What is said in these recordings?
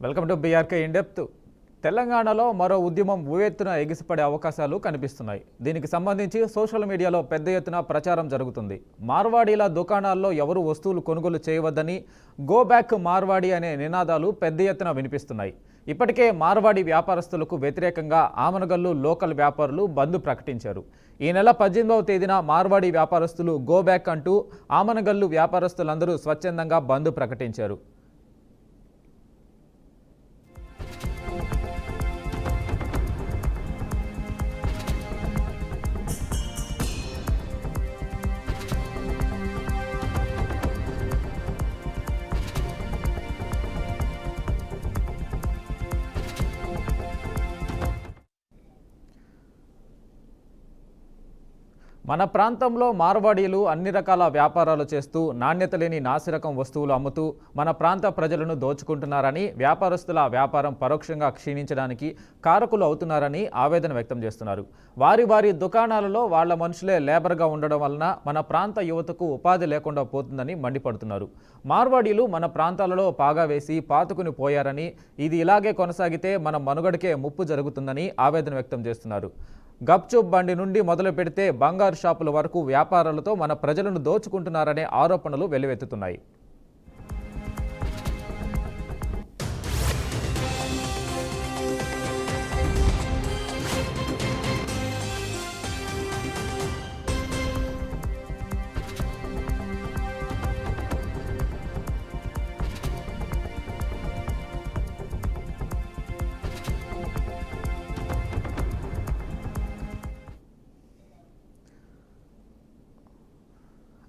Welcome to BRK in depth. తెలంగాణలో మరో ఉద్యమం ఉవ్వెత్తున ఎగిసిపడే అవకాశాలు కనిపిస్తున్నాయి. దీనికి సంబంధించి సోషల్ మీడియాలో పెద్ద ఎత్తున ప్రచారం జరుగుతుంది. మార్వాడీల దుకాణాల్లో ఎవరు వస్తువులు కొనుగోలు చేయవద్దని, గో బ్యాక్ మార్వాడి అనే నినాదాలు పెద్ద ఎత్తున వినిపిస్తున్నాయి. ఇప్పటికే మార్వాడి వ్యాపారస్తులకు వ్యతిరేకంగా ఆమనగల్లు లోకల్ వ్యాపారులు బంద్ ప్రకటించారు. ఈ నెల 18వ తేదీన మార్వాడి వ్యాపారస్తులు గో బ్యాక్ అంటూ ఆమనగల్లు వ్యాపారస్తులందరూ స్వచ్ఛందంగా బంద్ ప్రకటించారు. మన ప్రాంతంలో మార్వాడీలు అన్ని రకాల వ్యాపారాలు చేస్తూ నాణ్యత లేని నాసిరకం వస్తువులు అమ్ముతూ మన ప్రాంత ప్రజలను దోచుకుంటున్నారని, వ్యాపారస్తుల వ్యాపారం పరోక్షంగా క్షీణించడానికి కారకులు అవుతున్నారని ఆవేదన వ్యక్తం చేస్తున్నారు. వారి దుకాణాలలో వాళ్ల మనుషులే లేబర్గా ఉండడం వలన మన ప్రాంత యువతకు ఉపాధి లేకుండా పోతుందని మండిపడుతున్నారు. మార్వాడీలు మన ప్రాంతాలలో పాగా వేసి పాతుకుని పోయారని, ఇది ఇలాగే కొనసాగితే మన మనుగడకే ముప్పు జరుగుతుందని ఆవేదన వ్యక్తం చేస్తున్నారు. గప్చుప్ బండి నుండి మొదలు పెడితే బంగారు షాపుల వరకు వ్యాపారాలతో మన ప్రజలను దోచుకుంటున్నారనే ఆరోపణలు వెల్లువెత్తుతున్నాయి.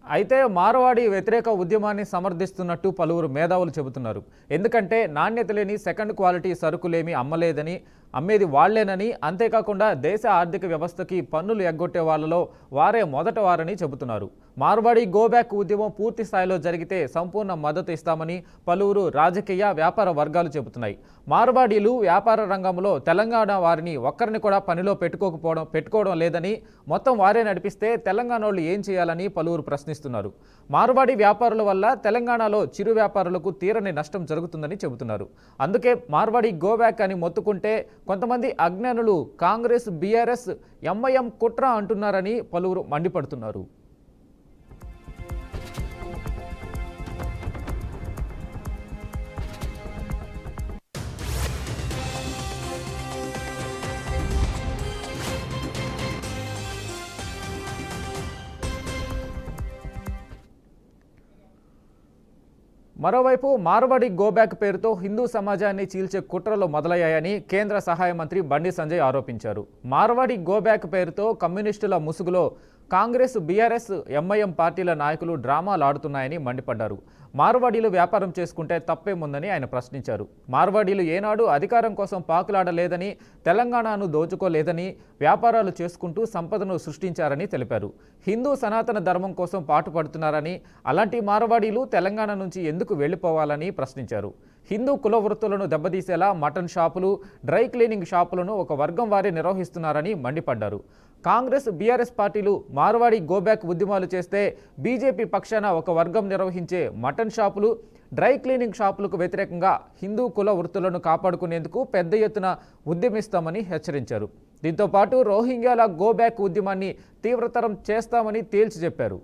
అయితే మార్వాడి వ్యతిరేక ఉద్యమాన్ని సమర్థిస్తున్నట్టు పలువురు మేధావులు చెబుతున్నారు. ఎందుకంటే నాణ్యత లేని సెకండ్ క్వాలిటీ సరుకులేమీ అమ్మలేదని, అమ్మేది వాళ్లేనని, అంతేకాకుండా దేశ ఆర్థిక వ్యవస్థకి పన్నులు ఎగ్గొట్టే వాళ్లలో వారే మొదట వారని చెబుతున్నారు. మార్వాడి గోబ్యాక్ ఉద్యమం పూర్తి స్థాయిలో జరిగితే సంపూర్ణ మద్దతు ఇస్తామని పలువురు రాజకీయ వ్యాపార వర్గాలు చెబుతున్నాయి. మార్వాడీలు వ్యాపార రంగంలో తెలంగాణ వారిని ఒక్కరిని కూడా పనిలో పెట్టుకోవడం లేదని, మొత్తం వారే నడిపిస్తే తెలంగాణలో ఏం చేయాలని పలువురు ప్రశ్నిస్తున్నారు. మార్వాడి వ్యాపారుల వల్ల తెలంగాణలో చిరు వ్యాపారులకు తీరని నష్టం జరుగుతుందని చెబుతున్నారు. అందుకే మార్వాడి గోబ్యాక్ అని మొత్తుకుంటే కొంతమంది అజ్ఞానులు కాంగ్రెస్, బీఆర్ఎస్, ఎంఐఎం కుట్ర అంటున్నారని పలువురు మండిపడుతున్నారు. మరోవైపు మార్వాడి గోబ్యాక్ పేరుతో హిందూ సమాజాన్ని చీల్చే కుట్రలు మొదలయ్యాయని కేంద్ర సహాయ మంత్రి బండి సంజయ్ ఆరోపించారు. మార్వాడి గోబ్యాక్ పేరుతో కమ్యూనిస్టుల ముసుగులో కాంగ్రెస్, బీఆర్ఎస్, ఎంఐఎం పార్టీల నాయకులు డ్రామాలు ఆడుతున్నాయని మండిపడ్డారు. మార్వాడీలు వ్యాపారం చేసుకుంటే తప్పేముందని ఆయన ప్రశ్నించారు. మార్వాడీలు ఏనాడు అధికారం కోసం పాకులాడలేదని, తెలంగాణను దోచుకోలేదని, వ్యాపారాలు చేసుకుంటూ సంపదను సృష్టించారని తెలిపారు. హిందూ సనాతన ధర్మం కోసం పాటుపడుతున్నారని, అలాంటి మార్వాడీలు తెలంగాణ నుంచి ఎందుకు వెళ్లిపోవాలని ప్రశ్నించారు. హిందూ కుల వృత్తులను దెబ్బతీసేలా మటన్ షాపులు, డ్రై క్లీనింగ్ షాపులను ఒక వర్గం వారే నిర్వహిస్తున్నారని మండిపడ్డారు. కాంగ్రెస్, బీఆర్ఎస్ పార్టీలు మార్వాడి గోబ్యాక్ ఉద్యమాలు చేస్తే బీజేపీ పక్షాన ఒక వర్గం నిర్వహించే మటన్ షాపులు, డ్రై క్లీనింగ్ షాపులకు వ్యతిరేకంగా హిందూ కుల వృత్తులను కాపాడుకునేందుకు పెద్ద ఎత్తున ఉద్యమిస్తామని హెచ్చరించారు. దీంతోపాటు రోహింగ్యాల గోబ్యాక్ ఉద్యమాన్ని తీవ్రతరం చేస్తామని తేల్చి చెప్పారు.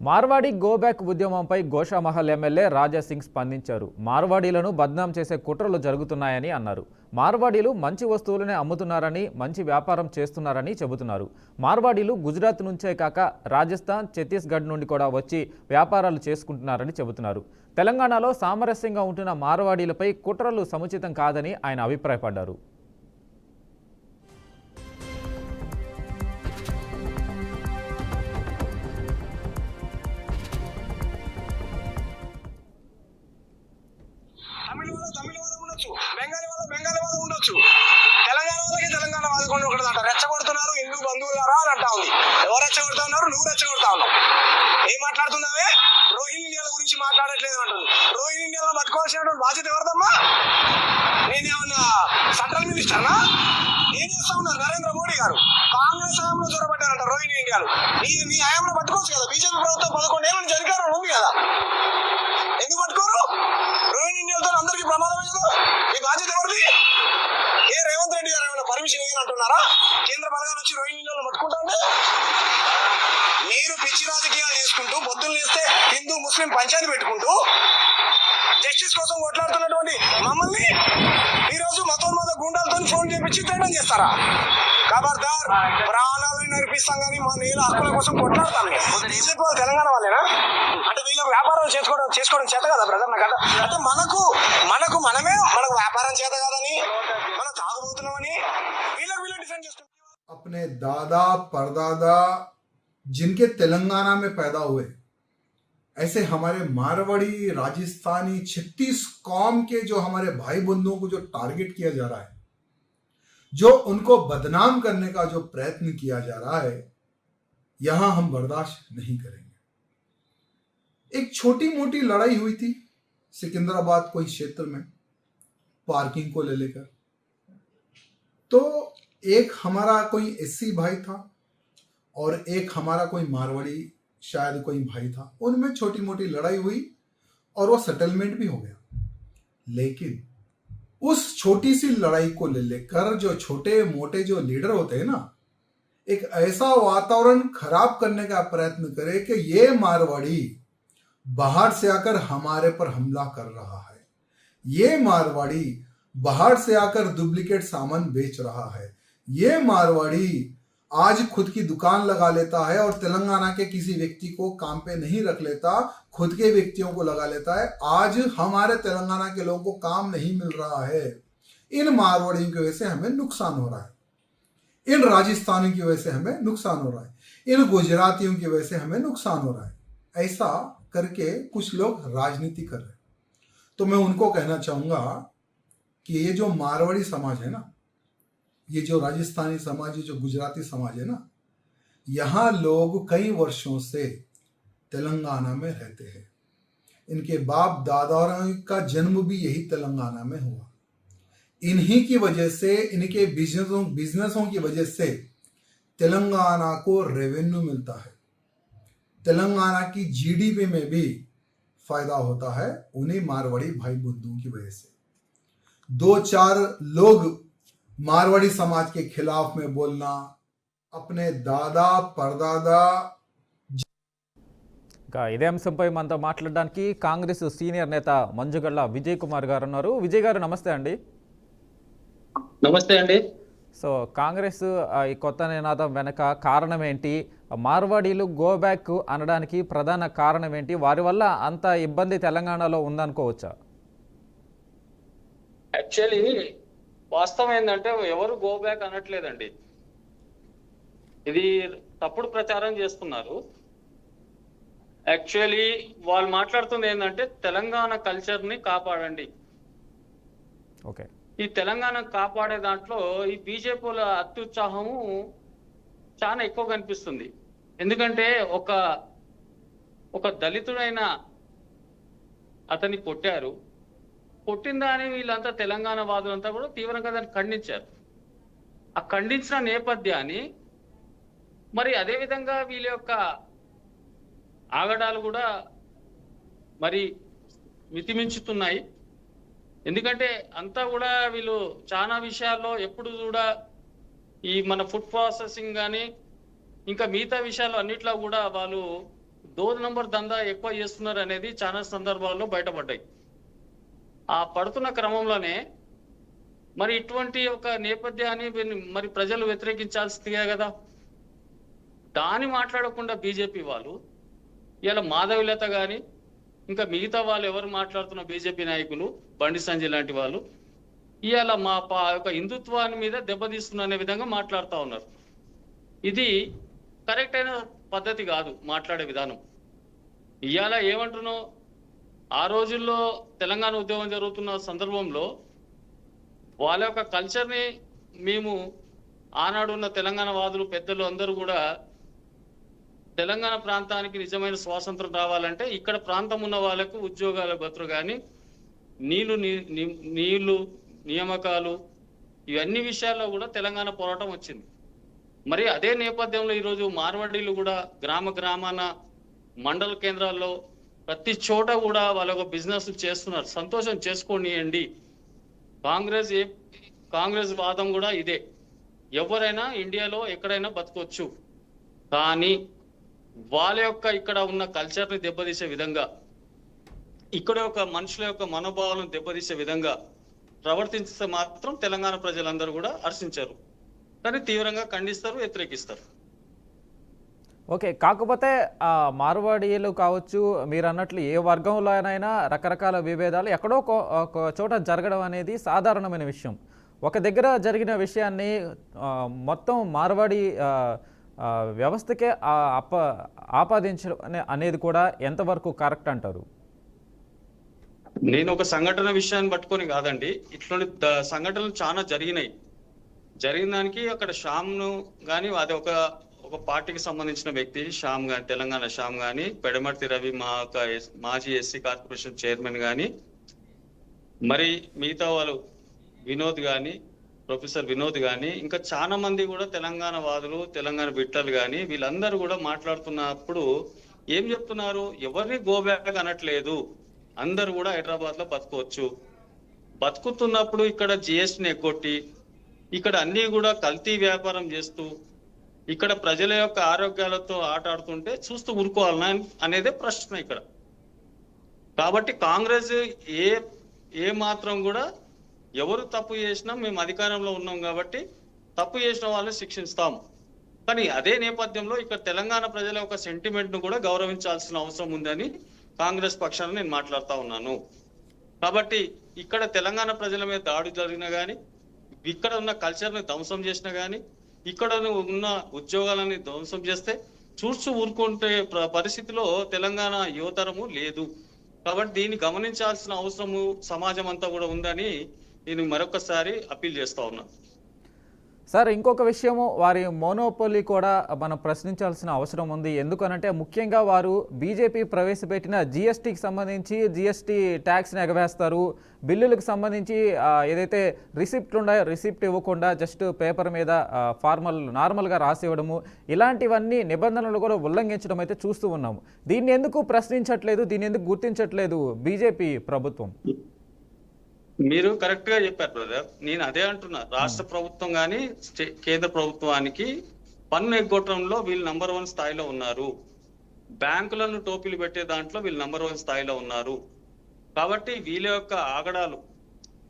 మార్వాడి గోబ్యాక్ ఉద్యమంపై గోషామహల్ ఎమ్మెల్యే రాజాసింగ్ స్పందించారు. మార్వాడీలను బద్నాం చేసే కుట్రలు జరుగుతున్నాయని అన్నారు. మార్వాడీలు మంచి వస్తువులనే అమ్ముతున్నారని, మంచి వ్యాపారం చేస్తున్నారని చెబుతున్నారు. మార్వాడీలు గుజరాత్ నుంచే కాక రాజస్థాన్, ఛత్తీస్గఢ్ నుండి కూడా వచ్చి వ్యాపారాలు చేసుకుంటున్నారని చెబుతున్నారు. తెలంగాణలో సామరస్యంగా ఉంటున్న మార్వాడీలపై కుట్రలు సముచితం కాదని ఆయన అభిప్రాయపడ్డారు. తమిళ వాళ్ళు ఉండొచ్చు, బెంగాలీ వాళ్ళు ఉండొచ్చు. తెలంగాణ బంధువులు బంధువులారా అని అంటా ఉంది. ఎవరు రెచ్చగొడతా ఉన్నారు? నువ్వు రెచ్చగొడతా ఉన్నావు. ఏం మాట్లాడుతున్నావే? రోహింగ్యాల గురించి మాట్లాడట్లేదు అంటుంది. రోహింగ్యాలను పట్టుకోవాల్సినటువంటి బాధ్యత ఎవరిదమ్మా? నేనేమన్నా సెంట్రల్ మినిస్టర్నా? ఏం చేస్తా ఉన్నారు నరేంద్ర మోడీ గారు? కాంగ్రెస్ హయాంలో చొరబడ్డారంట రోహింగ్యాలు. మీ హయాంలో పట్టుకోవచ్చు కదా. బీజేపీ ప్రభుత్వం 11 ఏళ్ళ నుంచి అధికారం ఉంది కదా, ఎందుకు పట్టుకోరు? రోహింగ్యాలతో అందరికీ ప్రమాదమే కదా. మీ బాధ్యత ఎవరిది? రేవంత్ రెడ్డి గారు ఏమైనా పర్మిషన్ ఇవ్వని అంటున్నారా? కేంద్ర బలగాలు వచ్చి రోహింగ్యాలను పట్టుకుంటా ఉంటే మీరు పిచ్చి రాజకీయాలు చేసుకుంటూ పొద్దున్న లేస్తే హిందూ ముస్లిం పంచాయతీ పెట్టుకుంటూ జస్టిస్ కోసం కొట్లాడుతున్నటువంటి మమ్మల్ని ఈ రోజు మతోన్మాద గుండాలతో ఫోన్ చేపించి తిట్టడం చేస్తారా? ఖబర్దార్, ప్రాణాలను నడిపిస్తాం కానీ మా నేల హక్కుల కోసం కొట్లాడతాను. బీజేపీ వాళ్ళు తెలంగాణ వాళ్ళేనా? అంటే వీళ్ళకి వ్యాపారాలు చేసుకోవడం చేత కదా బ్రదర్? నాకు అంటే మనకు వ్యాపారం చేత కాదని మనం తాగుబోతున్నామని వీళ్ళకి డిఫెండ్ చేసుకుంటాం. अपने दादा परदादा जिनके तेलंगाना में पैदा हुए, ऐसे हमारे मारवाड़ी, राजस्थानी, 36 कौम के जो हमारे भाई बंधुओं को जो टारगेट किया जा रहा है, जो उनको बदनाम करने का जो प्रयत्न किया जा रहा है, यहां हम बर्दाश्त नहीं करेंगे। एक छोटी मोटी लड़ाई हुई थी सिकंदराबाद कोई क्षेत्र में पार्किंग को ले लेकर, तो एक हमारा कोई एससी भाई था और एक हमारा कोई मारवाड़ी शायद कोई भाई था, उनमें छोटी मोटी लड़ाई हुई और वो सेटलमेंट भी हो गया। लेकिन उस छोटी सी लड़ाई को ले लेकर जो छोटे मोटे जो लीडर होते हैं ना, एक ऐसा वातावरण खराब करने का प्रयत्न करे कि ये मारवाड़ी बाहर से आकर हमारे पर हमला कर रहा है, ये मारवाड़ी बाहर से आकर डुप्लीकेट सामान बेच रहा है, ये मारवाड़ी आज खुद की दुकान लगा लेता है और तेलंगाना के किसी व्यक्ति को काम पे नहीं रख लेता, खुद के व्यक्तियों को लगा लेता है। आज हमारे तेलंगाना के लोगों को काम नहीं मिल रहा है। इन मारवाड़ियों की वजह से हमें नुकसान हो रहा है, इन राजस्थानियों की वजह से हमें नुकसान हो रहा है, इन गुजरातियों की वजह से हमें नुकसान हो रहा है। ऐसा करके कुछ लोग राजनीति कर रहे हैं। तो मैं उनको कहना चाहूंगा कि ये जो मारवाड़ी समाज है ना, ये जो राजस्थानी समाज है, जो गुजराती समाज है ना, यहाँ लोग कई वर्षों से तेलंगाना में रहते हैं। इनके बाप दादाओं का जन्म भी यही तेलंगाना में हुआ। इन्हीं की वजह से, इनके बिजनेसों की वजह से तेलंगाना को रेवेन्यू मिलता है, तेलंगाना की जीडीपी में भी फायदा होता है उन्हीं मारवाड़ी भाई बंधुओं की वजह से। 2-4 लोग मारवाड़ी समाज के खिलाफ में बोलना, अपने दादा परदादा ఇదే అంశంపై మనతో మాట్లాడడానికి కాంగ్రెస్ సీనియర్ నేత మంజుగళ్ళ విజయ్ కుమార్ గారు ఉన్నారు. విజయ్ గారు నమస్తే అండి. నమస్తే అండి. సో కాంగ్రెస్ ఈ కొత్త నినాదం వెనక కారణం ఏంటి? మార్వాడీలు గో బ్యాక్ అనడానికి ప్రధాన కారణం ఏంటి? వారి వల్ల అంత ఇబ్బంది తెలంగాణలో ఉందనుకోవచ్చా? యాక్చువల్లీ వాస్తవం ఏంటంటే ఎవరు గో బ్యాక్ అనట్లేదండి. ఇది తప్పుడు ప్రచారం చేస్తున్నారు. యాక్చువల్లీ వాళ్ళు మాట్లాడుతుంది ఏంటంటే తెలంగాణ కల్చర్ని కాపాడండి. ఓకే, ఈ తెలంగాణ కాపాడే దాంట్లో ఈ బీజేపీల అత్యుత్సాహము చాలా ఎక్కువ కనిపిస్తుంది. ఎందుకంటే ఒక దళితుడైన అతన్ని కొట్టారు. కొట్టిన దాన్ని వీళ్ళంతా తెలంగాణ వాదులంతా కూడా తీవ్రంగా దాన్ని ఖండించారు. ఆ ఖండించిన నేపథ్యాన్ని మరి అదేవిధంగా వీళ్ళ యొక్క ఆగడాలు కూడా మరి మితిమించుతున్నాయి. ఎందుకంటే అంతా కూడా వీళ్ళు చాలా విషయాల్లో ఎప్పుడు కూడా ఈ మన ఫుడ్ ప్రాసెసింగ్ కానీ ఇంకా మిగతా విషయాలు అన్నిట్లో కూడా వాళ్ళు డోర్ నంబర్ దందా ఎక్కువ చేస్తున్నారు అనేది చాలా సందర్భాల్లో బయటపడ్డాయి. ఆ పడుతున్న క్రమంలోనే మరి ఇటువంటి ఒక నేపథ్యాన్ని మరి ప్రజలు వ్యతిరేకించాల్సిందిగా కదా, దాన్ని మాట్లాడకుండా బీజేపీ వాళ్ళు ఇలా మాధవిలత కానీ ఇంకా మిగతా వాళ్ళు ఎవరు మాట్లాడుతున్న బీజేపీ నాయకులు బండి సంజయ్ లాంటి వాళ్ళు ఇవాళ మా యొక్క హిందుత్వాన్ని మీద దెబ్బతీస్తున్న అనే విధంగా మాట్లాడుతూ ఉన్నారు. ఇది కరెక్ట్ అయిన పద్ధతి కాదు మాట్లాడే విధానం. ఇవాళ ఏమంటున్నావు, ఆ రోజుల్లో తెలంగాణ ఉద్యమం జరుగుతున్న సందర్భంలో వాళ్ళ యొక్క కల్చర్ని మేము ఆనాడు ఉన్న తెలంగాణ వాదులు పెద్దలు అందరూ కూడా తెలంగాణ ప్రాంతానికి నిజమైన స్వాతంత్రం రావాలంటే ఇక్కడ ప్రాంతం ఉన్న వాళ్ళకు ఉద్యోగాల భద్రత కానీ నీళ్లు నియామకాలు ఇవన్నీ విషయాల్లో కూడా తెలంగాణ పోరాటం వచ్చింది. మరి అదే నేపథ్యంలో ఈరోజు మార్వాడీలు కూడా గ్రామాన మండల కేంద్రాల్లో ప్రతి చోట కూడా వాళ్ళ ఒక బిజినెస్ చేస్తున్నారు. సంతోషం చేసుకోనియండి. కాంగ్రెస్ వాదం కూడా ఇదే, ఎవరైనా ఇండియాలో ఎక్కడైనా బతకొచ్చు, కానీ వాళ్ళ యొక్క ఇక్కడ ఉన్న కల్చర్ని దెబ్బతీసే విధంగా, ఇక్కడ యొక్క మనుషుల యొక్క మనోభావాలను దెబ్బతీసే విధంగా ప్రవర్తించితే మాత్రం తెలంగాణ ప్రజలందరూ కూడా హర్షించారు, కానీ తీవ్రంగా ఖండిస్తారు, వ్యతిరేకిస్తారు. ఓకే, కాకపోతే మార్వాడీలు కావచ్చు, మీరు అన్నట్లు ఏ వర్గంలోనైనా రకరకాల విభేదాలు ఎక్కడో ఒక చోట జరగడం అనేది సాధారణమైన విషయం. ఒక దగ్గర జరిగిన విషయాన్ని మొత్తం మార్వాడి వ్యవస్థకే ఆపాదించడం అనేది కూడా ఎంతవరకు కరెక్ట్ అంటారు? నేను ఒక సంఘటన విషయాన్ని పట్టుకొని కాదండి, ఇట్లాంటి సంఘటనలు చాలా జరిగినాయి. జరిగిన దానికి అక్కడ శ్యామ్ను కానీ అది ఒక పార్టీకి సంబంధించిన వ్యక్తి శ్యామ్ గాని, తెలంగాణ శ్యామ్ గాని, పెడమర్తి రవి మాజీ ఎస్సీ కార్పొరేషన్ చైర్మన్ గాని, మరి మిగతా వాళ్ళు వినోద్ గాని, ప్రొఫెసర్ వినోద్ గాని, ఇంకా చాలా మంది కూడా తెలంగాణ వాదులు, తెలంగాణ బిడ్డలు గాని, వీళ్ళందరూ కూడా మాట్లాడుతున్నప్పుడు ఏం చెప్తున్నారు? ఎవరిని గోబ్యాక్ అనట్లేదు, అందరూ కూడా హైదరాబాద్ లో బతుకోవచ్చు. బతుకుతున్నప్పుడు ఇక్కడ జిఎస్టీని ఎగ్గొట్టి ఇక్కడ అన్ని కూడా కల్తీ వ్యాపారం చేస్తూ ఇక్కడ ప్రజల యొక్క ఆరోగ్యాలతో ఆట ఆడుతుంటే చూస్తూ ఊరుకోవాలనా అనేదే ప్రశ్న ఇక్కడ. కాబట్టి కాంగ్రెస్ ఏ మాత్రం కూడా ఎవరు తప్పు చేసినా మేము అధికారంలో ఉన్నాం కాబట్టి తప్పు చేసిన వాళ్ళని శిక్షిస్తాం, కానీ అదే నేపథ్యంలో ఇక్కడ తెలంగాణ ప్రజల యొక్క సెంటిమెంట్ ను కూడా గౌరవించాల్సిన అవసరం ఉందని కాంగ్రెస్ పక్షాన నేను మాట్లాడుతా ఉన్నాను. కాబట్టి ఇక్కడ తెలంగాణ ప్రజల మీద దాడి జరిగినా కానీ, ఇక్కడ ఉన్న కల్చర్ని ధ్వంసం చేసినా కానీ, ఇక్కడ ఉన్న ఉద్యోగాలని ధ్వంసం చేస్తే చూస్తూ ఊరుకుంటే పరిస్థితిలో తెలంగాణ యువతరము లేదు. కాబట్టి దీన్ని గమనించాల్సిన అవసరము సమాజం అంతా కూడా ఉందని నేను మరొకసారి అప్పీల్ చేస్తా ఉన్నాను. సార్, ఇంకొక విషయము, వారి మోనోపోలీ కూడా మనం ప్రశ్నించాల్సిన అవసరం ఉంది. ఎందుకనంటే ముఖ్యంగా వారు బీజేపీ ప్రవేశపెట్టిన జిఎస్టీకి సంబంధించి జిఎస్టీ ట్యాక్స్ని ఎగవేస్తారు. బిల్లులకు సంబంధించి ఏదైతే రిసిప్ట్లు ఉన్నాయో రిసిప్ట్ ఇవ్వకుండా జస్ట్ పేపర్ మీద నార్మల్గా రాసి ఇవ్వడము, ఇలాంటివన్నీ నిబంధనలు కూడా ఉల్లంఘించడం అయితే చూస్తూ ఉన్నాము. దీన్ని ఎందుకు ప్రశ్నించట్లేదు, దీన్ని ఎందుకు గుర్తించట్లేదు బీజేపీ ప్రభుత్వం? మీరు కరెక్ట్ గా చెప్పారు బ్రదర్. నేను అదే అంటున్నా, రాష్ట్ర ప్రభుత్వం కానీ కేంద్ర ప్రభుత్వానికి పన్ను ఎగ్గొట్టడంలో వీళ్ళు నంబర్ 1 స్థాయిలో ఉన్నారు. బ్యాంకులను టోపీలు పెట్టే దాంట్లో వీళ్ళు నంబర్ 1 స్థాయిలో ఉన్నారు. కాబట్టి వీళ్ళ యొక్క ఆగడాలు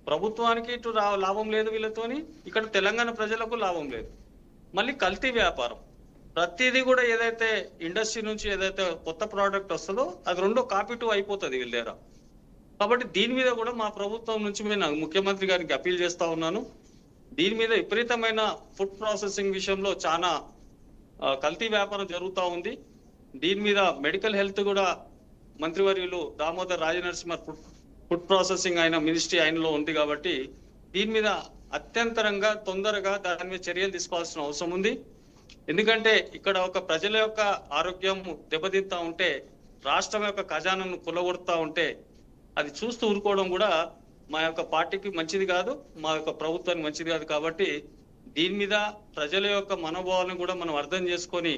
ప్రభుత్వానికి ఇటు లాభం లేదు వీళ్ళతోని, ఇక్కడ తెలంగాణ ప్రజలకు లాభం లేదు. మళ్ళీ కల్తీ వ్యాపారం, ప్రతిదీ కూడా ఏదైతే ఇండస్ట్రీ నుంచి ఏదైతే కొత్త ప్రోడక్ట్ వస్తుందో అది రెండో కాపీ 2 అయిపోతుంది వీళ్ళ దగ్గర. కాబట్టి దీని మీద కూడా మా ప్రభుత్వం నుంచి నేను ముఖ్యమంత్రి గారికి అప్పీల్ చేస్తా ఉన్నాను. దీని మీద విపరీతమైన ఫుడ్ ప్రాసెసింగ్ విషయంలో చాలా కల్తీ వ్యాపారం జరుగుతూ ఉంది. దీని మీద మెడికల్ హెల్త్ కూడా మంత్రివర్యులు దామోదర్ రాజనరసింహ ఫుడ్ ప్రాసెసింగ్ ఆయన మినిస్ట్రీ ఆయనలో ఉంది. కాబట్టి దీని మీద అత్యంతరంగా తొందరగా దాని మీద చర్యలు తీసుకోవాల్సిన అవసరం ఉంది. ఎందుకంటే ఇక్కడ ఒక ప్రజల యొక్క ఆరోగ్యం దెబ్బతింటా ఉంటే, రాష్ట్రం యొక్క ఖజానాను కొల్లగొడతా ఉంటే అది చూస్తూ ఊరుకోవడం కూడా మా యొక్క పార్టీకి మంచిది కాదు, మా యొక్క ప్రభుత్వానికి మంచిది కాదు. కాబట్టి దీని మీద ప్రజల యొక్క మనోభావాలను కూడా మనం అర్థం చేసుకొని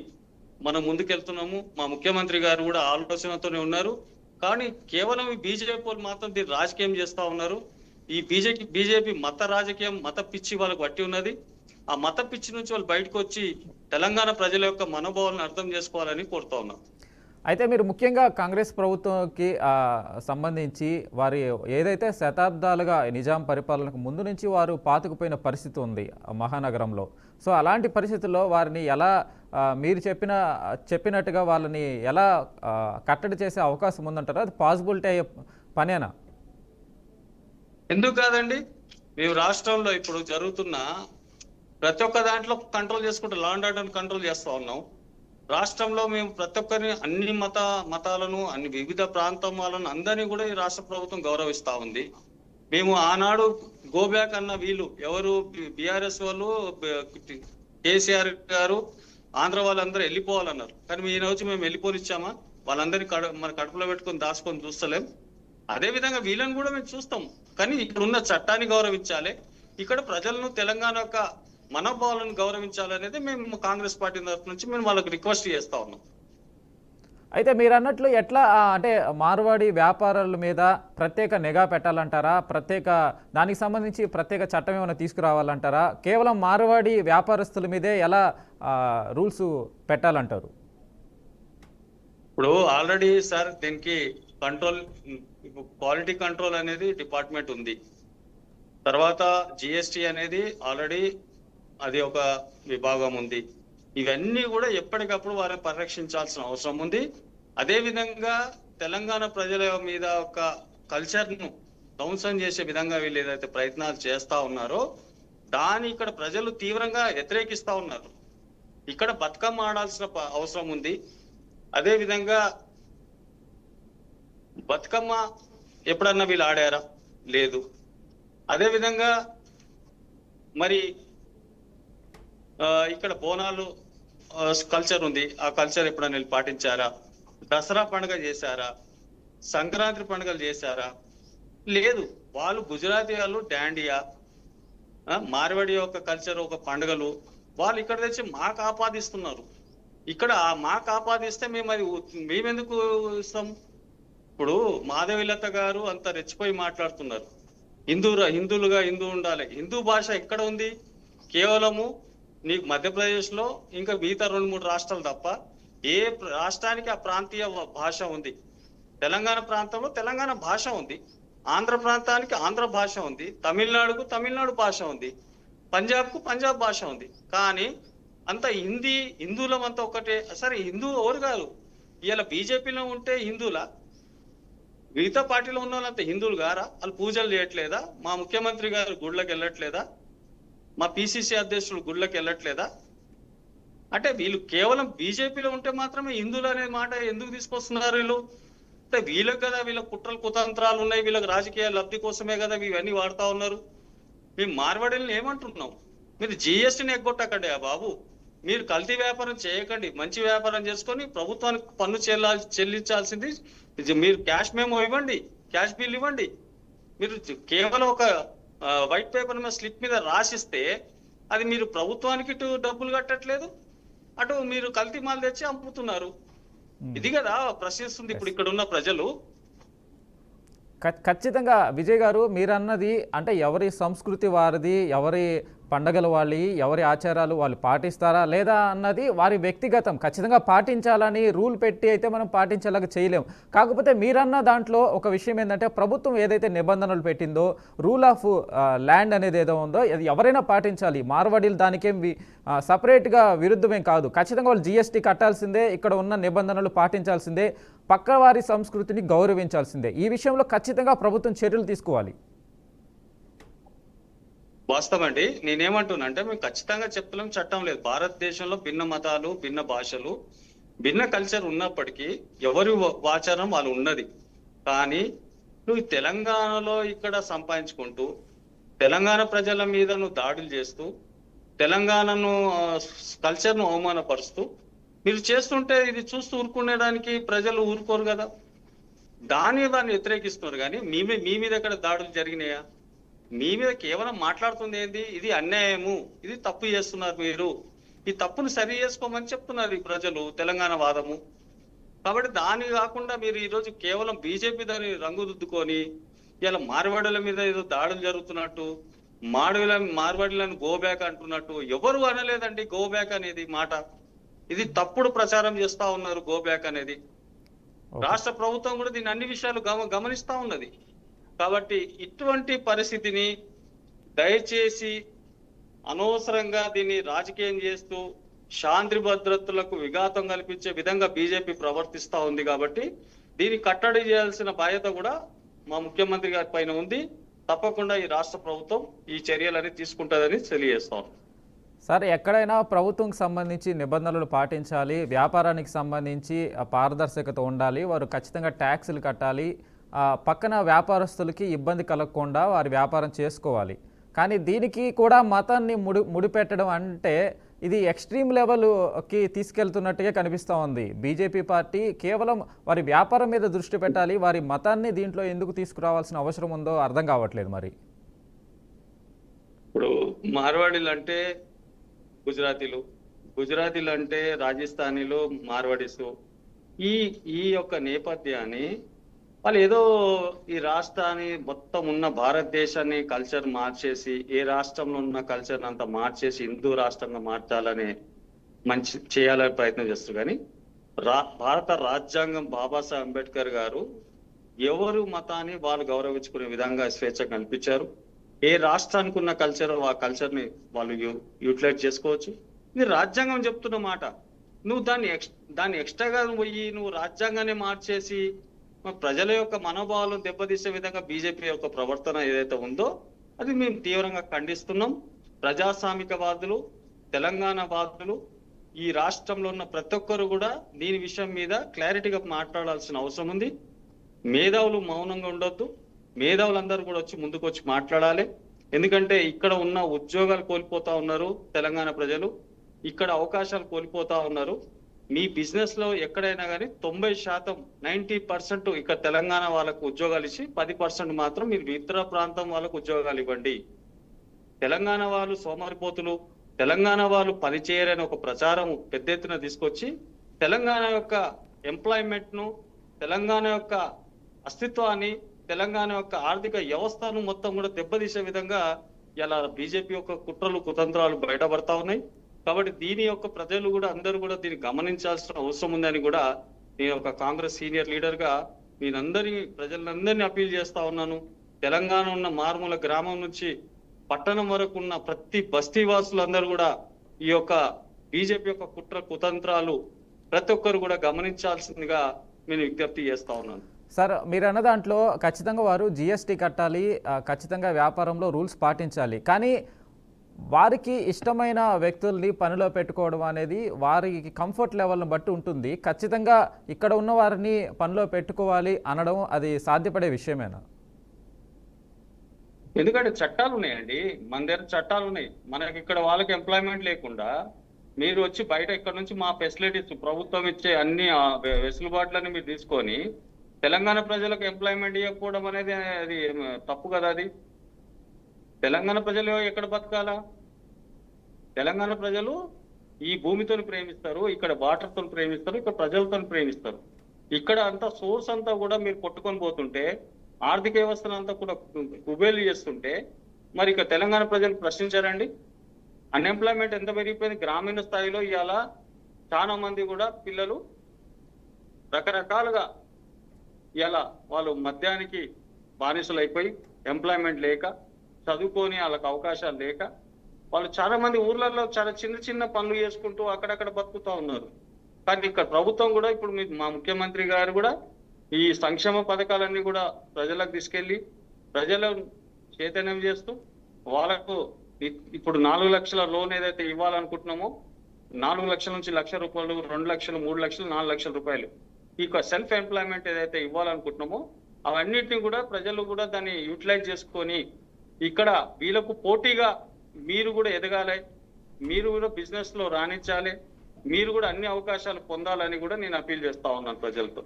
మనం ముందుకెళ్తున్నాము. మా ముఖ్యమంత్రి గారు కూడా ఆలోచనతోనే ఉన్నారు. కానీ కేవలం ఈ బీజేపీ వాళ్ళు మాత్రం దీన్ని రాజకీయం చేస్తా ఉన్నారు. ఈ బీజేపీ మత రాజకీయం, మత పిచ్చి వాళ్ళకు పట్టి ఉన్నది. ఆ మత పిచ్చి నుంచి వాళ్ళు బయటకు వచ్చి తెలంగాణ ప్రజల యొక్క మనోభావాలను అర్థం చేసుకోవాలని కోరుతా ఉన్నాం. అయితే మీరు ముఖ్యంగా కాంగ్రెస్ ప్రభుత్వంకి సంబంధించి వారి ఏదైతే శతాబ్దాలుగా నిజాం పరిపాలనకు ముందు నుంచి వారు పాతుకుపోయిన పరిస్థితి ఉంది మహానగరంలో. సో అలాంటి పరిస్థితుల్లో వారిని ఎలా మీరు చెప్పినట్టుగా వాళ్ళని ఎలా కట్టడి చేసే అవకాశం ఉందంటారా? అది పాసిబిలిటీ అయ్యే పనేనా? ఎందుకు కాదండి, మేము రాష్ట్రంలో ఇప్పుడు జరుగుతున్న ప్రతి ఒక్క దాంట్లో కంట్రోల్ చేసుకుంటూ లా అండ్ ఆర్డర్ కంట్రోల్ చేస్తా ఉన్నాం. రాష్ట్రంలో మేము ప్రతి ఒక్కరిని అన్ని మతాలను, అన్ని వివిధ ప్రాంతం వాళ్ళను అందరినీ కూడా ఈ రాష్ట్ర ప్రభుత్వం గౌరవిస్తా ఉంది. మేము ఆనాడు గో బ్యాక్ అన్న వీళ్ళు ఎవరు బీఆర్ఎస్ వాళ్ళు, కేసీఆర్ గారు, ఆంధ్ర వాళ్ళందరూ వెళ్ళిపోవాలన్నారు. కానీ ఈ రోజు మేము వెళ్ళిపోనిచ్చామా? వాళ్ళందరినీ మన కడుపులో పెట్టుకొని దాచుకొని చూస్తలేం. అదే విధంగా వీళ్ళని కూడా మేము చూస్తాం. కానీ ఇక్కడ ఉన్న చట్టాన్ని గౌరవించాలి, ఇక్కడ ప్రజలను, తెలంగాణ యొక్క మనోభావాలను గౌరవించాలనేది మేము కాంగ్రెస్ పార్టీ తరఫు నుంచి మేము వాళ్ళకి రిక్వెస్ట్ చేస్తా ఉన్నాం. అయితే మీరు అన్నట్లు ఎట్లా అంటే మార్వాడి వ్యాపారుల మీద ప్రత్యేక నిఘా పెట్టాలంటారా? దానికి సంబంధించి ప్రత్యేక చట్టం ఏమైనా తీసుకురావాలంటారా? కేవలం మార్వాడి వ్యాపారస్తుల మీదే ఎలా రూల్స్ పెట్టాలంటారు? ఇప్పుడు ఆల్రెడీ సార్ దీనికి కంట్రోల్, క్వాలిటీ కంట్రోల్ అనేది డిపార్ట్మెంట్ ఉంది. తర్వాత జిఎస్టి అనేది ఆల్రెడీ అది ఒక విభాగం ఉంది. ఇవన్నీ కూడా ఎప్పటికప్పుడు వారిని పరిరక్షించాల్సిన అవసరం ఉంది. అదే విధంగా తెలంగాణ ప్రజల మీద ఒక కల్చర్ ను ధ్వంసం చేసే విధంగా వీళ్ళు ఏదైతే ప్రయత్నాలు చేస్తా ఉన్నారో దాన్ని ఇక్కడ ప్రజలు తీవ్రంగా వ్యతిరేకిస్తా ఉన్నారు. ఇక్కడ బతుకమ్మ ఆడాల్సిన అవసరం ఉంది. అదే విధంగా బతుకమ్మ ఎప్పుడన్నా వీళ్ళు ఆడారా? లేదు. అదే విధంగా మరి ఇక్కడ బోనాలు కల్చర్ ఉంది, ఆ కల్చర్ ఎప్పుడైనా వీళ్ళు పాటించారా? దసరా పండుగ చేశారా? సంక్రాంతి పండుగలు చేశారా? లేదు. వాళ్ళు గుజరాతీ వాళ్ళు డాండియా, మార్వాడి యొక్క కల్చర్, ఒక పండుగలు వాళ్ళు ఇక్కడ తెచ్చి మాకు ఆపాదిస్తున్నారు. ఇక్కడ మాకు ఆపాదిస్తే మేమెందుకు ఇస్తాం? ఇప్పుడు మాధవిలత గారు అంత రెచ్చిపోయి మాట్లాడుతున్నారు. హిందువులుగా హిందూ ఉండాలి. హిందూ భాష ఎక్కడ ఉంది? కేవలము నీకు మధ్యప్రదేశ్ లో ఇంకా మిగతా 2-3 రాష్ట్రాలు తప్ప ఏ రాష్ట్రానికి ఆ ప్రాంతీయ భాష ఉంది. తెలంగాణ ప్రాంతంలో తెలంగాణ భాష ఉంది, ఆంధ్ర ప్రాంతానికి ఆంధ్ర భాష ఉంది, తమిళనాడుకు తమిళనాడు భాష ఉంది, పంజాబ్కు పంజాబ్ భాష ఉంది. కానీ అంత హిందువులం అంతా ఒకటే. సరే, హిందూ ఎవరు కాదు? ఇలా బీజేపీలో ఉంటే హిందువులా? మిగతా పార్టీలో ఉన్న వాళ్ళంతా హిందువులు గారా? వాళ్ళు పూజలు చేయట్లేదా? మా ముఖ్యమంత్రి గారు గుళ్ళకి వెళ్ళట్లేదా? మా పిసిసి అధ్యక్షులు గుళ్ళకి వెళ్ళట్లేదా? అంటే వీళ్ళు కేవలం బీజేపీలో ఉంటే మాత్రమే హిందువులు అనే మాట ఎందుకు తీసుకొస్తున్నారు వీళ్ళు? అంటే వీళ్ళకి కదా వీళ్ళ కుట్రలు కుతంత్రాలు ఉన్నాయి, వీళ్ళకి రాజకీయ లబ్ధి కోసమే కదా ఇవన్నీ వాడుతా ఉన్నారు. మేము మార్వాడీలను ఏమంటున్నాం? మీరు జిఎస్టీని ఎగ్గొట్టకండి బాబు, మీరు కల్తీ వ్యాపారం చేయకండి, మంచి వ్యాపారం చేసుకొని ప్రభుత్వానికి పన్ను చెల్లించాల్సింది మీరు క్యాష్ మేమో ఇవ్వండి, క్యాష్ బిల్ ఇవ్వండి. మీరు కేవలం ఒక వైట్ పేపర్ మీద స్లిప్ మీద రాసిస్తే అది మీరు ప్రభుత్వానికి ఇటు డబ్బులు కట్టట్లేదు, అటు మీరు కల్తీ మాల్ తెచ్చి అమ్ముతున్నారు. ఇది కదా ప్రశ్నిస్తుంది ఇప్పుడు ఇక్కడ ఉన్న ప్రజలు. ఖచ్చితంగా విజయ్ గారు, మీరు అన్నది అంటే ఎవరి సంస్కృతి వారిది, ఎవరి పండగలు ఎవరి ఆచారాలు వాళ్ళు పాటిస్తారా లేదా అన్నది వారి వ్యక్తిగతం. ఖచ్చితంగా పాటించాలని రూల్ పెట్టి అయితే మనం పాటించేలాగా చేయలేం. కాకపోతే మీరన్న దాంట్లో ఒక విషయం ఏంటంటే ప్రభుత్వం ఏదైతే నిబంధనలు పెట్టిందో, రూల్ ఆఫ్ ల్యాండ్ అనేది ఏదో ఉందో అది ఎవరైనా పాటించాలి. మార్వాడీలు దానికేం సపరేట్గా విరుద్ధమేం కాదు. ఖచ్చితంగా వాళ్ళు జిఎస్టీ కట్టాల్సిందే, ఇక్కడ ఉన్న నిబంధనలు పాటించాల్సిందే, పక్కవారి సంస్కృతిని గౌరవించాల్సిందే. ఈ విషయంలో ఖచ్చితంగా ప్రభుత్వం చర్యలు తీసుకోవాలి. వాస్తవం అండి. నేనేమంటున్నా అంటే మేము ఖచ్చితంగా చెప్తున్నాం, చట్టం లేదు. భారతదేశంలో భిన్న మతాలు, భిన్న భాషలు, భిన్న కల్చర్ ఉన్నప్పటికీ ఎవరి ఆచారం వాళ్ళు ఉన్నది. కానీ నువ్వు తెలంగాణలో ఇక్కడ సంపాదించుకుంటూ తెలంగాణ ప్రజల మీద నువ్వు దాడులు చేస్తూ తెలంగాణను కల్చర్ను అవమానపరుస్తూ మీరు చేస్తుంటే ఇది చూస్తూ ఊరుకునేదానికి ప్రజలు ఊరుకోరు కదా. దాన్ని వ్యతిరేకిస్తున్నారు. కానీ మీ మీద ఎక్కడ దాడులు జరిగినాయా? మీ మీద కేవలం మాట్లాడుతుంది ఏంది? ఇది అన్యాయము, ఇది తప్పు చేస్తున్నారు, మీరు ఈ తప్పును సరి చేసుకోమని చెప్తున్నారు ఈ ప్రజలు, తెలంగాణ వాదము. కాబట్టి దాని కాకుండా మీరు ఈరోజు కేవలం బీజేపీ దాన్ని రంగుదిద్దుకొని ఇలా మార్వాడీల మీద ఏదో దాడులు జరుగుతున్నట్టు, మార్వాడీలను గో బ్యాక్ అంటున్నట్టు. ఎవరు అనలేదండి గో బ్యాక్ అనేది మాట. ఇది తప్పుడు ప్రచారం చేస్తా ఉన్నారు గో బ్యాక్ అనేది. రాష్ట్ర ప్రభుత్వం కూడా దీన్ని అన్ని విషయాలు గమనిస్తా ఉన్నది. కాబట్టి ఇటువంటి పరిస్థితిని దయచేసి అనవసరంగా దీన్ని రాజకీయం చేస్తూ శాంతి భద్రతలకు విఘాతం కల్పించే విధంగా బీజేపీ ప్రవర్తిస్తా ఉంది. కాబట్టి దీన్ని కట్టడి చేయాల్సిన బాధ్యత కూడా మా ముఖ్యమంత్రి గారి పైన ఉంది. తప్పకుండా ఈ రాష్ట్ర ప్రభుత్వం ఈ చర్యలని తీసుకుంటుందని తెలియజేస్తాం. సార్, ఎక్కడైనా ప్రభుత్వంకి సంబంధించి నిబంధనలు పాటించాలి, వ్యాపారానికి సంబంధించి పారదర్శకత ఉండాలి, వారు ఖచ్చితంగా ట్యాక్సులు కట్టాలి, పక్కన వ్యాపారస్తులకి ఇబ్బంది కలగకుండా వారి వ్యాపారం చేసుకోవాలి. కానీ దీనికి కూడా మతాన్ని ముడిపెట్టడం అంటే ఇది ఎక్స్ట్రీమ్ లెవెల్కి తీసుకెళ్తున్నట్టుగా కనిపిస్తూ ఉంది. బీజేపీ పార్టీ కేవలం వారి వ్యాపారం మీద దృష్టి పెట్టాలి, వారి మతాన్ని దీంట్లో ఎందుకు తీసుకురావాల్సిన అవసరం ఉందో అర్థం కావట్లేదు. మరి ఇప్పుడు మార్వాడీలు అంటే గుజరాతీలు అంటే రాజస్థానీలు, మార్వాడీసు. ఈ యొక్క నేపథ్యాన్ని వాళ్ళు ఏదో ఈ రాష్ట్రాన్ని మొత్తం ఉన్న భారతదేశాన్ని కల్చర్ మార్చేసి, ఏ రాష్ట్రంలో ఉన్న కల్చర్ అంతా మార్చేసి హిందూ రాష్ట్రంగా మార్చాలని మంచి చేయాలని ప్రయత్నం చేస్తారు. కానీ భారత రాజ్యాంగం బాబాసాహెబ్ అంబేద్కర్ గారు ఎవరు మతాన్ని వాళ్ళు గౌరవించుకునే విధంగా స్వేచ్ఛ కల్పించారు. ఏ రాష్ట్రానికి ఉన్న కల్చర్ ఆ కల్చర్ని వాళ్ళు యూటిలైజ్ చేసుకోవచ్చు. ఇది రాజ్యాంగం చెప్తున్న మాట. నువ్వు దాన్ని ఎక్స్ట్రాగా పోయి నువ్వు రాజ్యాంగాన్ని మార్చేసి ప్రజల యొక్క మనోభావాలను దెబ్బతీసే విధంగా బీజేపీ యొక్క ప్రవర్తన ఏదైతే ఉందో అది మేము తీవ్రంగా ఖండిస్తున్నాం. ప్రజాస్వామికవాదులు, తెలంగాణ వాదులు, ఈ రాష్ట్రంలో ఉన్న ప్రతి ఒక్కరు కూడా దీని విషయం మీద క్లారిటీగా మాట్లాడాల్సిన అవసరం ఉంది. మేధావులు మౌనంగా ఉండొద్దు. మేధావులందరూ కూడా వచ్చి ముందుకు వచ్చి మాట్లాడాలి. ఎందుకంటే ఇక్కడ ఉన్న ఉద్యోగాలు కోల్పోతా ఉన్నారు తెలంగాణ ప్రజలు, ఇక్కడ అవకాశాలు కోల్పోతా ఉన్నారు. మీ బిజినెస్ లో ఎక్కడైనా కానీ 90%, 90% ఇక్కడ తెలంగాణ వాళ్ళకు ఉద్యోగాలు ఇచ్చి 10% మాత్రం మీరు ఇతర ప్రాంతం వాళ్ళకు ఉద్యోగాలు ఇవ్వండి. తెలంగాణ వాళ్ళు సోమరిపోతులు, తెలంగాణ వాళ్ళు పనిచేయరని ఒక ప్రచారం పెద్ద ఎత్తున తీసుకొచ్చి తెలంగాణ యొక్క ఎంప్లాయ్మెంట్ ను, తెలంగాణ యొక్క అస్తిత్వాన్ని, తెలంగాణ యొక్క ఆర్థిక వ్యవస్థను మొత్తం కూడా దెబ్బతీసే విధంగా ఇలా బీజేపీ యొక్క కుట్రలు కుతంత్రాలు బయటపడతా ఉన్నాయి. కాబట్టి దీని యొక్క ప్రజలు కూడా అందరూ కూడా దీన్ని గమనించాల్సిన అవసరం ఉందని కూడా నేను ఒక కాంగ్రెస్ సీనియర్ లీడర్ గా ప్రజలందరినీ అపీల్ చేస్తా ఉన్నాను. తెలంగాణ ఉన్న మారుమూల గ్రామం నుంచి పట్టణం వరకు ఉన్న ప్రతి బస్తీ వాసులందరూ కూడా ఈ యొక్క బీజేపీ యొక్క కుట్ర కుతంత్రాలు ప్రతి ఒక్కరు కూడా గమనించాల్సిందిగా నేను విజ్ఞప్తి చేస్తా ఉన్నాను. సార్, మీరు అన్న దాంట్లో ఖచ్చితంగా వారు జిఎస్టీ కట్టాలి, ఖచ్చితంగా వ్యాపారంలో రూల్స్ పాటించాలి. కానీ వారికి ఇష్టమైన వ్యక్తుల్ని పనిలో పెట్టుకోవడం అనేది వారికి కంఫర్ట్ లెవెల్ని బట్టి ఉంటుంది. ఖచ్చితంగా ఇక్కడ ఉన్న వారిని పనిలో పెట్టుకోవాలి అనడం అది సాధ్యపడే విషయమేనా? ఎందుకంటే చట్టాలు ఉన్నాయండి, మన దగ్గర చట్టాలు ఉన్నాయి. మనకి ఇక్కడ వాళ్ళకి ఎంప్లాయ్మెంట్ లేకుండా మీరు వచ్చి బయట ఇక్కడ నుంచి మా ఫెసిలిటీస్ ప్రభుత్వం ఇచ్చే అన్ని వెసులుబాట్లని మీరు తీసుకొని తెలంగాణ ప్రజలకు ఎంప్లాయ్మెంట్ ఇవ్వకపోవడం అనేది అది తప్పు కదా. అది తెలంగాణ ప్రజలు ఎక్కడ బతకాలా? తెలంగాణ ప్రజలు ఈ భూమితో ప్రేమిస్తారు, ఇక్కడ వాటర్తో ప్రేమిస్తారు, ఇక్కడ ప్రజలతో ప్రేమిస్తారు. ఇక్కడ అంతా సోర్స్ అంతా కూడా మీరు కొట్టుకొని పోతుంటే, ఆర్థిక వ్యవస్థను అంతా కూడా కుబేలు చేస్తుంటే మరి ఇక తెలంగాణ ప్రజలు ప్రశ్నించారండి? అన్ఎంప్లాయ్మెంట్ ఎంత పెరిగిపోయింది గ్రామీణ స్థాయిలో. ఇవాళ చాలా మంది కూడా పిల్లలు రకరకాలుగా ఇలా వాళ్ళు మద్యానికి బానిసలు అయిపోయి ఎంప్లాయ్మెంట్ లేక, చదువుకొని వాళ్ళకి అవకాశాలు లేక వాళ్ళు చాలా మంది ఊర్లలో చాలా చిన్న చిన్న పనులు చేసుకుంటూ అక్కడక్కడ బతుకుతా ఉన్నారు. కానీ ఇక్కడ ప్రభుత్వం కూడా ఇప్పుడు మా ముఖ్యమంత్రి గారు కూడా ఈ సంక్షేమ పథకాలన్నీ కూడా ప్రజలకు తీసుకెళ్లి ప్రజలను చైతన్యం చేస్తూ వాళ్ళకు ఇప్పుడు 4 లక్షల లోన్ ఏదైతే ఇవ్వాలనుకుంటున్నామో 4 లక్షల నుంచి 1 లక్ష రూపాయలు, 2 లక్షలు, 3 లక్షలు, 4 లక్షల రూపాయలు ఇక సెల్ఫ్ ఎంప్లాయ్మెంట్ ఏదైతే ఇవ్వాలనుకుంటున్నామో అవన్నిటిని కూడా ప్రజలు కూడా దాన్ని యూటిలైజ్ చేసుకొని ఇక్కడ వీళ్ళకు పోటీగా మీరు కూడా ఎదగాలి, మీరు కూడా బిజినెస్ లో రాణించాలి, మీరు కూడా అన్ని అవకాశాలు పొందాలని కూడా నేను అపీల్ చేస్తా ఉన్నాను ప్రజలతో.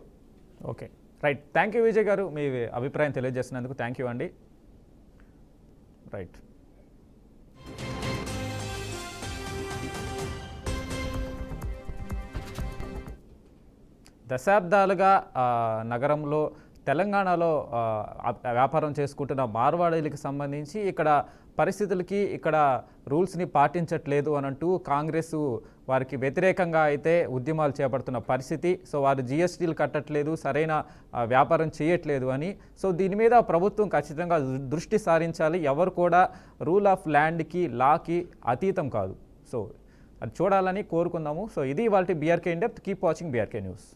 Okay, right. Thank you Vijay గారు, మీ అభిప్రాయం తెలియజేసినందుకు థ్యాంక్ యూ అండి. రైట్. దశాబ్దాలుగా నగరంలో తెలంగాణలో వ్యాపారం చేసుకుంటున్న మార్వాడీలకు సంబంధించి ఇక్కడ పరిస్థితులకి, ఇక్కడ రూల్స్ని పాటించట్లేదు అనంటూ కాంగ్రెస్ వారికి వ్యతిరేకంగా అయితే ఉద్యమాలు చేపడుతున్న పరిస్థితి. సో వారు జిఎస్టీలు కట్టట్లేదు, సరైన వ్యాపారం చేయట్లేదు అని. సో దీని మీద ప్రభుత్వం ఖచ్చితంగా దృష్టి సారించాలి. ఎవరు కూడా రూల్ ఆఫ్ ల్యాండ్కి, లాకి అతీతం కాదు. సో అది చూడాలని కోరుకుందాము. సో ఇది ఇవాల్టి BRK in depth. Keep watching BRK news.